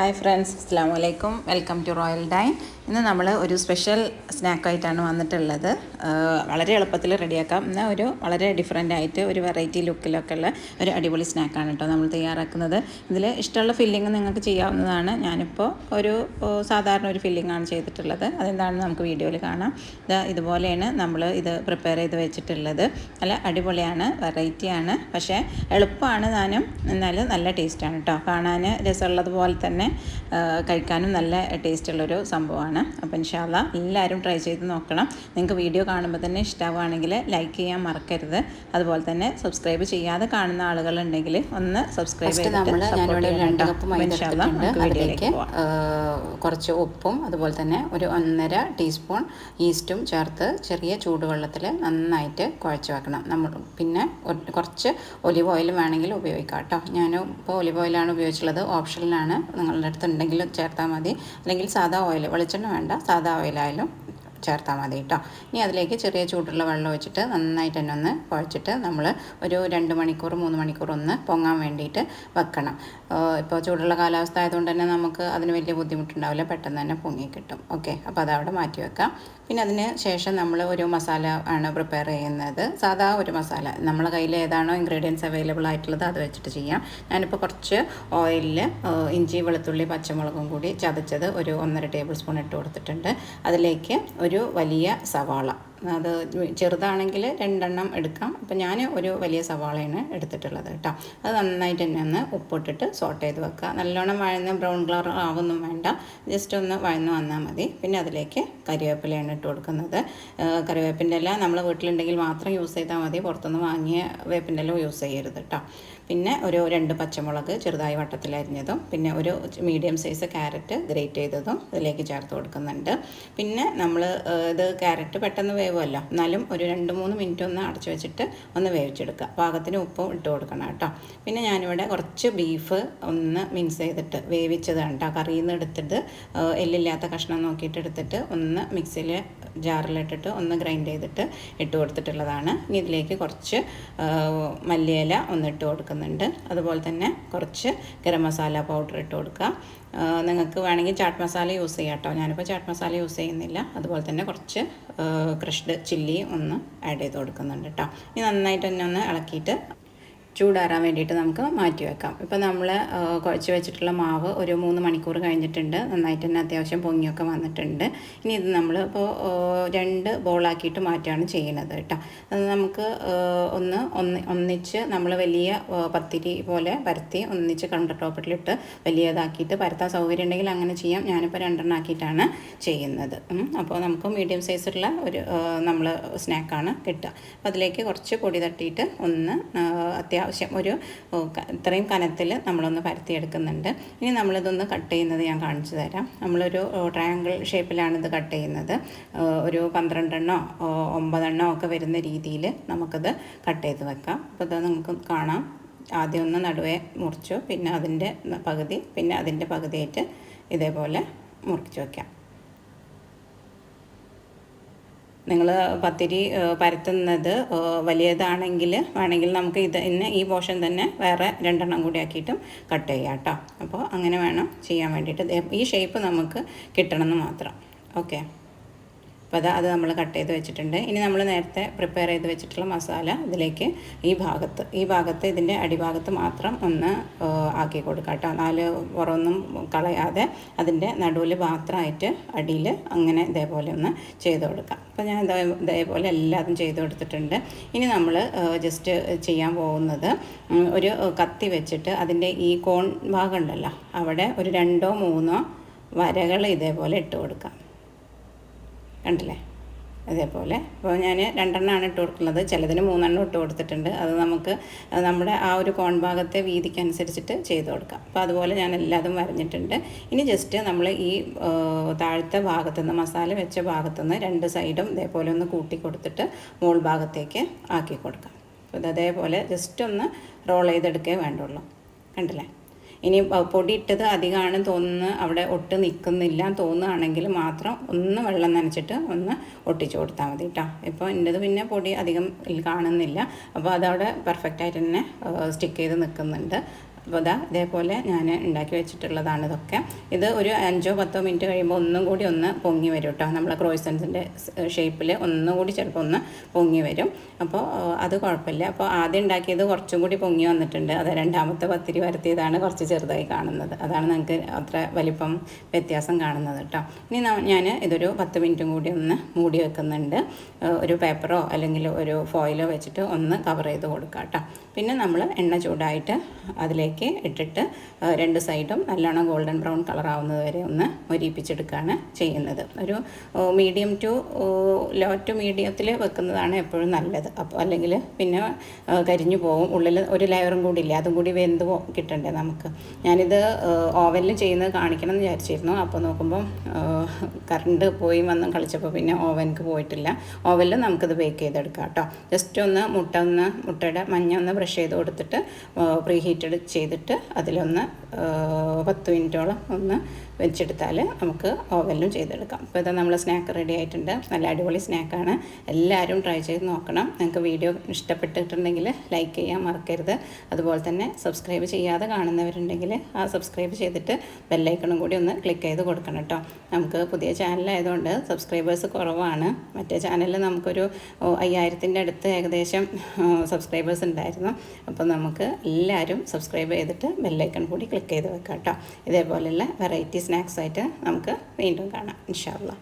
Hi friends, അസ്സാം വലൈക്കും. Welcome to Royal Dine. ഇന്ന് നമ്മൾ ഒരു സ്പെഷ്യൽ സ്നാക്കായിട്ടാണ് വന്നിട്ടുള്ളത്. വളരെ എളുപ്പത്തിൽ റെഡിയാക്കാം. എന്നാൽ ഒരു വളരെ ഡിഫറെൻ്റ് ആയിട്ട് ഒരു വെറൈറ്റി ലുക്കിലൊക്കെ ഉള്ള ഒരു അടിപൊളി സ്നാക്കാണ് കേട്ടോ നമ്മൾ തയ്യാറാക്കുന്നത്. ഇതിൽ ഇഷ്ടമുള്ള ഫില്ലിങ് നിങ്ങൾക്ക് ചെയ്യാവുന്നതാണ്. ഞാനിപ്പോൾ ഒരു സാധാരണ ഒരു ഫില്ലിങ്ങാണ് ചെയ്തിട്ടുള്ളത്. അതെന്താണെന്ന് നമുക്ക് വീഡിയോയിൽ കാണാം. ഇതുപോലെയാണ് നമ്മൾ ഇത് പ്രിപ്പയർ ചെയ്ത് വെച്ചിട്ടുള്ളത്. നല്ല അടിപൊളിയാണ്, വെറൈറ്റിയാണ്, പക്ഷേ എളുപ്പമാണ് താനും. എന്നാലും നല്ല ടേസ്റ്റാണ് കേട്ടോ. കാണാൻ രസമുള്ളതുപോലെ തന്നെ കഴിക്കാനും നല്ല ടേസ്റ്റുള്ളൊരു സംഭവമാണ്. അപ്പോൾ ഇൻഷാ അല്ലാ എല്ലാവരും ട്രൈ ചെയ്ത് നോക്കണം. നിങ്ങൾക്ക് വീഡിയോ കാണുമ്പോൾ തന്നെ ഇഷ്ടമാവുകയാണെങ്കിൽ ലൈക്ക് ചെയ്യാൻ മറക്കരുത്. അതുപോലെ തന്നെ സബ്സ്ക്രൈബ് ചെയ്യാതെ കാണുന്ന ആളുകളുണ്ടെങ്കിൽ ഒന്ന് സബ്സ്ക്രൈബ് ചെയ്തിട്ട് അതിലേക്ക് കുറച്ച് ഉപ്പും അതുപോലെ തന്നെ ഒരു 1.5 ടീസ്പൂൺ ഈസ്റ്റും ചേർത്ത് ചെറിയ ചൂടുവെള്ളത്തിൽ നന്നായിട്ട് കുഴച്ച് വെക്കണം. നമ്മൾ പിന്നെ കുറച്ച് ഒലിവ് ഓയിൽ വേണമെങ്കിൽ ഉപയോഗിക്കാം കേട്ടോ. ഞാൻ ഇപ്പോൾ ഒലിവ് ഓയിലാണ് ഉപയോഗിച്ചുള്ളത്. ഓപ്ഷനിലാണ്, നിങ്ങളുടെ അടുത്ത് ഉണ്ടെങ്കിൽ ചേർത്താൽ മതി. അല്ലെങ്കിൽ സാധാ ഓയിൽ, വെളിച്ചെണ്ണ വേണ്ട, സാധാ ഓയിലായാലും ചേർത്താൽ മതി കേട്ടോ. ഇനി അതിലേക്ക് ചെറിയ ചൂടുള്ള വെള്ളം ഒഴിച്ചിട്ട് നന്നായിട്ട് തന്നെ ഒന്ന് കുഴച്ചിട്ട് നമ്മൾ ഒരു 2 മണിക്കൂർ 3 മണിക്കൂർ ഒന്ന് പൊങ്ങാൻ വേണ്ടിയിട്ട് വെക്കണം. ഇപ്പോൾ ചൂടുള്ള കാലാവസ്ഥ ആയതുകൊണ്ട് തന്നെ നമുക്ക് അതിന് വലിയ ബുദ്ധിമുട്ടുണ്ടാവില്ല, പെട്ടെന്ന് തന്നെ പൊങ്ങി കിട്ടും. ഓക്കെ, അപ്പോൾ അതവിടെ മാറ്റി വെക്കാം. പിന്നെ അതിന് ശേഷം നമ്മൾ ഒരു മസാല ആണ് പ്രിപ്പയർ ചെയ്യുന്നത്. സാധാ ഒരു മസാല, നമ്മളെ കയ്യിൽ ഏതാണോ ഇൻഗ്രീഡിയൻസ് അവൈലബിൾ ആയിട്ടുള്ളത് അത് വെച്ചിട്ട് ചെയ്യാം. ഞാനിപ്പോൾ കുറച്ച് ഓയിലിൽ ഇഞ്ചി, വെളുത്തുള്ളി, പച്ചമുളകും കൂടി ചതച്ചത് ഒരു 1.5 ടേബിൾ സ്പൂൺ ഇട്ട് കൊടുത്തിട്ടുണ്ട്. അതിലേക്ക് ഒരു വലിയ സവാള, അത് ചെറുതാണെങ്കിൽ 2 എണ്ണം എടുക്കാം. അപ്പോൾ ഞാൻ ഒരു വലിയ സവാളയാണ് എടുത്തിട്ടുള്ളത് കേട്ടോ. അത് നന്നായിട്ട് തന്നെ ഒന്ന് ഉപ്പിട്ടിട്ട് സോട്ട് ചെയ്ത് വെക്കുക. നല്ലോണം വഴന്ന് ബ്രൗൺ കളർ ആവൊന്നും വേണ്ട, ജസ്റ്റ് ഒന്ന് വഴന്ന് വന്നാൽ മതി. പിന്നെ അതിലേക്ക് കരിവേപ്പിലയാണ് ഇട്ട് കൊടുക്കുന്നത്. കറിവേപ്പിൻ്റെ ഇല നമ്മൾ വീട്ടിലുണ്ടെങ്കിൽ മാത്രം യൂസ് ചെയ്താൽ മതി, പുറത്തുനിന്ന് വാങ്ങിയ വേപ്പിൻ്റെ ഇല യൂസ് ചെയ്യരുത് കേട്ടോ. പിന്നെ ഒരു 2 പച്ചമുളക് ചെറുതായി വട്ടത്തിലരിഞ്ഞതും, പിന്നെ ഒരു മീഡിയം സൈസ് ക്യാരറ്റ് ഗ്രേറ്റ് ചെയ്തതും ഇതിലേക്ക് ചേർത്ത് കൊടുക്കുന്നുണ്ട്. പിന്നെ നമ്മൾ ഇത് ക്യാരറ്റ് പെട്ടെന്ന് വേവുമല്ലോ, എന്നാലും ഒരു 2-3 മിനിറ്റ് ഒന്ന് അടച്ചു വെച്ചിട്ട് ഒന്ന് വേവിച്ചെടുക്കുക. പാകത്തിന് ഉപ്പും ഇട്ട് കൊടുക്കണം കേട്ടോ. പിന്നെ ഞാനിവിടെ കുറച്ച് ബീഫ് ഒന്ന് മിക്സ് ചെയ്തിട്ട് വേവിച്ചതാണ് കേട്ടോ. കറിയിൽ നിന്ന് എടുത്തിട്ട് എല്ലില്ലാത്ത കഷ്ണം നോക്കിയിട്ട് എടുത്തിട്ട് ഒന്ന് മിക്സിയിൽ ജാറിലിട്ടിട്ട് ഒന്ന് ഗ്രൈൻഡ് ചെയ്തിട്ട് ഇട്ട് കൊടുത്തിട്ടുള്ളതാണ്. ഇനി ഇതിലേക്ക് കുറച്ച് മല്ലിയില ഒന്ന് ഇട്ട് കൊടുക്കുന്നുണ്ട്. അതുപോലെ തന്നെ കുറച്ച് ഗരം മസാല പൗഡർ ഇട്ട് കൊടുക്കുക. നിങ്ങൾക്ക് വേണമെങ്കിൽ ചാട്ട് മസാല യൂസ് ചെയ്യാം കേട്ടോ. ഞാനിപ്പോൾ ചാട്ട് മസാല യൂസ് ചെയ്യുന്നില്ല. അതുപോലെ തന്നെ കുറച്ച് ക്രഷ്ഡ് ചില്ലി ഒന്ന് ആഡ് ചെയ്ത് കൊടുക്കുന്നുണ്ട് കേട്ടോ. ഇനി നന്നായിട്ട് തന്നെ ഒന്ന് ഇളക്കിയിട്ട് ചൂടാറാൻ വേണ്ടിയിട്ട് നമുക്ക് മാറ്റി വെക്കാം. ഇപ്പോൾ നമ്മൾ കുഴച്ച് വെച്ചിട്ടുള്ള മാവ് ഒരു 3 മണിക്കൂർ കഴിഞ്ഞിട്ടുണ്ട്. നന്നായിട്ട് തന്നെ അത്യാവശ്യം പൊങ്ങിയൊക്കെ വന്നിട്ടുണ്ട്. ഇനി ഇത് നമ്മൾ ഇപ്പോൾ 2 ബോളാക്കിയിട്ട് മാറ്റുകയാണ് ചെയ്യുന്നത് കേട്ടോ. അത് നമുക്ക് ഒന്നിച്ച് നമ്മൾ വലിയ പത്തിരി പോലെ പരത്തി ഒന്നിച്ച് കൗണ്ടർ ടോപ്പിലിട്ട് വലിയതാക്കിയിട്ട് പരത്താൻ സൗകര്യം ഉണ്ടെങ്കിൽ അങ്ങനെ ചെയ്യാം. ഞാനിപ്പോൾ 2 എണ്ണം ആക്കിയിട്ടാണ് ചെയ്യുന്നത്. അപ്പോൾ നമുക്ക് മീഡിയം സൈസുള്ള ഒരു നമ്മൾ സ്നാക്കാണ് കിട്ടുക. അപ്പോൾ അതിലേക്ക് കുറച്ച് പൊടി തട്ടിയിട്ട് ഒന്ന് അത്യാവശ്യം ഒരു ഇത്രയും കനത്തിൽ നമ്മളൊന്ന് പരത്തിയെടുക്കുന്നുണ്ട്. ഇനി നമ്മളിതൊന്ന് കട്ട് ചെയ്യുന്നത് ഞാൻ കാണിച്ചു തരാം. നമ്മളൊരു ട്രയാങ്കിൾ ഷേപ്പിലാണ് ഇത് കട്ട് ചെയ്യുന്നത്. ഒരു 12 എണ്ണോ 9 എണ്ണോ ഒക്കെ വരുന്ന രീതിയിൽ നമുക്കിത് കട്ട് ചെയ്ത് വെക്കാം. അപ്പോൾ ഇത് നിങ്ങൾക്ക് കാണാം. ആദ്യം ഒന്ന് നടുവേ മുറിച്ചു, പിന്നെ അതിൻ്റെ പകുതി, പിന്നെ അതിൻ്റെ പകുതിയായിട്ട് ഇതേപോലെ മുറിച്ച് വയ്ക്കാം. നിങ്ങൾ പത്തിരി പരത്തുന്നത് വലിയതാണെങ്കിൽ വേണമെങ്കിൽ നമുക്ക് ഈ പോർഷൻ തന്നെ വേറെ 2 എണ്ണം കൂടി ആക്കിയിട്ടും കട്ട് ചെയ്യാം കേട്ടോ. അപ്പോൾ അങ്ങനെ വേണം ചെയ്യാൻ വേണ്ടിയിട്ട്. ഈ ഷേപ്പ് നമുക്ക് കിട്ടണമെന്ന് മാത്രം. ഓക്കെ, അപ്പോൾ അത് നമ്മൾ കട്ട് ചെയ്ത് വെച്ചിട്ടുണ്ട്. ഇനി നമ്മൾ നേരത്തെ പ്രിപ്പയർ ചെയ്ത് വെച്ചിട്ടുള്ള മസാല ഇതിലേക്ക് ഈ ഭാഗത്ത് ഇതിൻ്റെ അടിഭാഗത്ത് മാത്രം ഒന്ന് ആക്കി കൊടുക്കാം കേട്ടോ. 4 പുറമൊന്നും കളയാതെ അതിൻ്റെ നടുവിൽ മാത്രമായിട്ട് അടിയിൽ അങ്ങനെ ഇതേപോലെ ഒന്ന് ചെയ്ത് കൊടുക്കാം. അപ്പോൾ ഞാൻ ഇതേപോലെ എല്ലാതും ചെയ്ത് കൊടുത്തിട്ടുണ്ട്. ഇനി നമ്മൾ ജസ്റ്റ് ചെയ്യാൻ പോകുന്നത് ഒരു കത്തി വെച്ചിട്ട് അതിൻ്റെ ഈ കോൺ ഭാഗം ഉണ്ടല്ലോ, അവിടെ ഒരു 2-3 വരകൾ ഇതേപോലെ ഇട്ട് കൊടുക്കാം. കണ്ടില്ലേ, അതേപോലെ. അപ്പോൾ ഞാൻ 2 എണ്ണമാണ് ഇട്ട് കൊടുക്കുന്നത്. ചിലതിന് 3 എണ്ണം ഇട്ട് കൊടുത്തിട്ടുണ്ട്. അത് നമുക്ക് നമ്മുടെ ആ ഒരു കോൺ ഭാഗത്തെ വീതിക്കനുസരിച്ചിട്ട് ചെയ്ത് കൊടുക്കാം. അപ്പോൾ അതുപോലെ ഞാൻ എല്ലാതും വരഞ്ഞിട്ടുണ്ട്. ഇനി ജസ്റ്റ് നമ്മൾ ഈ താഴത്തെ ഭാഗത്തുനിന്ന്, മസാല വെച്ച ഭാഗത്തുനിന്ന് 2 സൈഡും ഇതേപോലെ ഒന്ന് കൂട്ടി കൊടുത്തിട്ട് മോൾ ഭാഗത്തേക്ക് ആക്കി കൊടുക്കാം. അപ്പോൾ അതേപോലെ ജസ്റ്റ് ഒന്ന് റോൾ ചെയ്തെടുക്കേ വേണ്ടുള്ളൂ. കണ്ടില്ലേ. ഇനി പൊടി ഇട്ടത് അധികമാണ് തോന്നുന്നു, അവിടെ ഒട്ട് നിൽക്കുന്നില്ല തോന്നുകയാണെങ്കിൽ മാത്രം ഒന്ന് വെള്ളം നനച്ചിട്ട് ഒന്ന് ഒട്ടിച്ചു കൊടുത്താൽ മതി കേട്ടോ. ഇപ്പോൾ എൻ്റെത് പിന്നെ പൊടി അധികം കാണുന്നില്ല, അപ്പോൾ അതവിടെ പെർഫെക്റ്റായിട്ട് തന്നെ സ്റ്റിക്ക് ചെയ്ത് നിൽക്കുന്നുണ്ട്. അപ്പോൾ ഇതേപോലെ ഞാൻ ഉണ്ടാക്കി വെച്ചിട്ടുള്ളതാണ് ഇതൊക്കെ. ഇത് ഒരു 5-10 മിനിറ്റ് കഴിയുമ്പോൾ ഒന്നും കൂടി ഒന്ന് പൊങ്ങി വരും കേട്ടോ. നമ്മളെ ക്രോയിസൻസിൻ്റെ ഷേപ്പിൽ ഒന്നും കൂടി ചിലപ്പോൾ ഒന്ന് പൊങ്ങി വരും. അപ്പോൾ അത് കുഴപ്പമില്ല. അപ്പോൾ ആദ്യം ഉണ്ടാക്കിയത് കുറച്ചും കൂടി പൊങ്ങി വന്നിട്ടുണ്ട്. അത് രണ്ടാമത്തെ പത്തിരി പരത്തിയതാണ് കുറച്ച് ചെറുതായി കാണുന്നത്. അതാണ് നിങ്ങൾക്ക് അത്ര വലിപ്പം വ്യത്യാസം കാണുന്നത് കേട്ടോ. ഇനി ഞാൻ ഇതൊരു 10 മിനിറ്റും കൂടി ഒന്ന് മൂടി വെക്കുന്നുണ്ട്. ഒരു പേപ്പറോ അല്ലെങ്കിൽ ഒരു ഫോയിലോ വെച്ചിട്ട് ഒന്ന് കവർ ചെയ്ത് കൊടുക്കാം കേട്ടോ. പിന്നെ നമ്മൾ എണ്ണ ചൂടായിട്ട് അതിലേക്ക് ഇട്ടിട്ട് 2 സൈഡും നല്ലോണം ഗോൾഡൻ ബ്രൗൺ കളറാവുന്നത് വരെ ഒന്ന് മൊരിയിപ്പിച്ചെടുക്കുകയാണ് ചെയ്യുന്നത്. ഒരു മീഡിയം ടു ലോ ടു മീഡിയത്തിൽ വെക്കുന്നതാണ് എപ്പോഴും നല്ലത്. അപ്പോൾ അല്ലെങ്കിൽ പിന്നെ കരിഞ്ഞു പോകും. ഉള്ളിൽ ഒരു ലെയറും കൂടി ഇല്ല, അതും കൂടി വെന്ത് കിട്ടണ്ടേ നമുക്ക്. ഞാനിത് ഓവനിൽ ചെയ്യുന്നത് കാണിക്കണം എന്ന് വിചാരിച്ചിരുന്നു. അപ്പോൾ നോക്കുമ്പോൾ കറണ്ട് പോയി വന്ന് കളിച്ചപ്പോൾ പിന്നെ ഓവനിക്ക് പോയിട്ടില്ല. ഓവനിൽ നമുക്കിത് ബേക്ക് ചെയ്തെടുക്കാം കേട്ടോ. ജസ്റ്റ് ഒന്ന് മുട്ടയുടെ മഞ്ഞ ഒന്ന് ബ്രഷ് ചെയ്ത് കൊടുത്തിട്ട് പ്രീ ഹീറ്റഡ് ചെയ്തിട്ട് അതിലൊന്ന് 10 മിനിറ്റോളം ഒന്ന് വെച്ചെടുത്താൽ നമുക്ക് ഓവനിലും ചെയ്തെടുക്കാം. അപ്പോൾ ഇത് നമ്മൾ സ്നാക്ക് റെഡി ആയിട്ടുണ്ട്. നല്ല അടിപൊളി സ്നാക്കാണ്. എല്ലാവരും ട്രൈ ചെയ്ത് നോക്കണം. നിങ്ങൾക്ക് വീഡിയോ ഇഷ്ടപ്പെട്ടിട്ടുണ്ടെങ്കിൽ ലൈക്ക് ചെയ്യാൻ മറക്കരുത്. അതുപോലെ തന്നെ സബ്സ്ക്രൈബ് ചെയ്യാതെ കാണുന്നവരുണ്ടെങ്കിൽ ആ സബ്സ്ക്രൈബ് ചെയ്തിട്ട് ബെല്ലൈക്കണും കൂടി ഒന്ന് ക്ലിക്ക് ചെയ്ത് കൊടുക്കണം കേട്ടോ. നമുക്ക് പുതിയ ചാനലായതുകൊണ്ട് സബ്സ്ക്രൈബേഴ്സ് കുറവാണ്. മറ്റേ ചാനലിൽ നമുക്കൊരു 5000-ൻ്റെ അടുത്ത് ഏകദേശം സബ്സ്ക്രൈബേഴ്സ് ഉണ്ടായിരുന്നു. അപ്പോൾ നമുക്ക് എല്ലാവരും സബ്സ്ക്രൈബ് ചെയ്തിട്ട് ബെല്ലൈക്കൺ കൂടി ക്ലിക്ക് ചെയ്ത് വെക്കാം കേട്ടോ. ഇതേപോലെയുള്ള വെറൈറ്റി സ്നാക്സ് ആയിട്ട് നമുക്ക് വീണ്ടും കാണാം ഇൻഷാ അല്ലാഹ്.